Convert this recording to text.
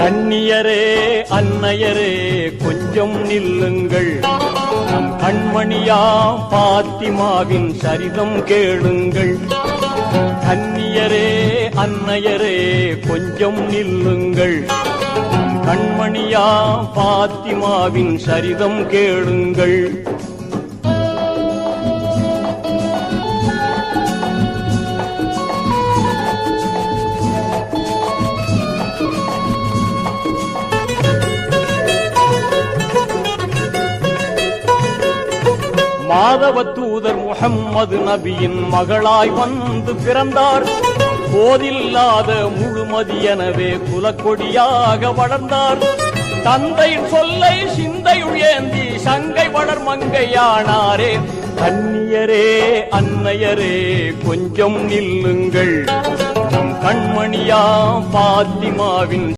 கண்ணியரே அன்னையரே கொஞ்சம் நில்லுங்கள், நம் கண்மணியாம் பாத்திமாவின் சரிதம் கேளுங்கள். கண்ணியரே அன்னையரே கொஞ்சம் நில்லுங்கள், நம் கண்மணியாம் பாத்திமாவின் சரிதம் கேளுங்கள். மாதவ தூதர் முஹம்மது நபியின் மகளாய் வந்து பிறந்தார். போதில்லாத முழுமதியெனவே குலக்கொடியாக வளர்ந்தார். தந்தையின் சொல்லை சிந்தையுள் ஏந்தி சங்கை வளர் மங்கையானாரே. கண்ணியரே அன்னையரே கொஞ்சம் நில்லுங்கள், நம் கண்மணியாம் பாத்திமாவின்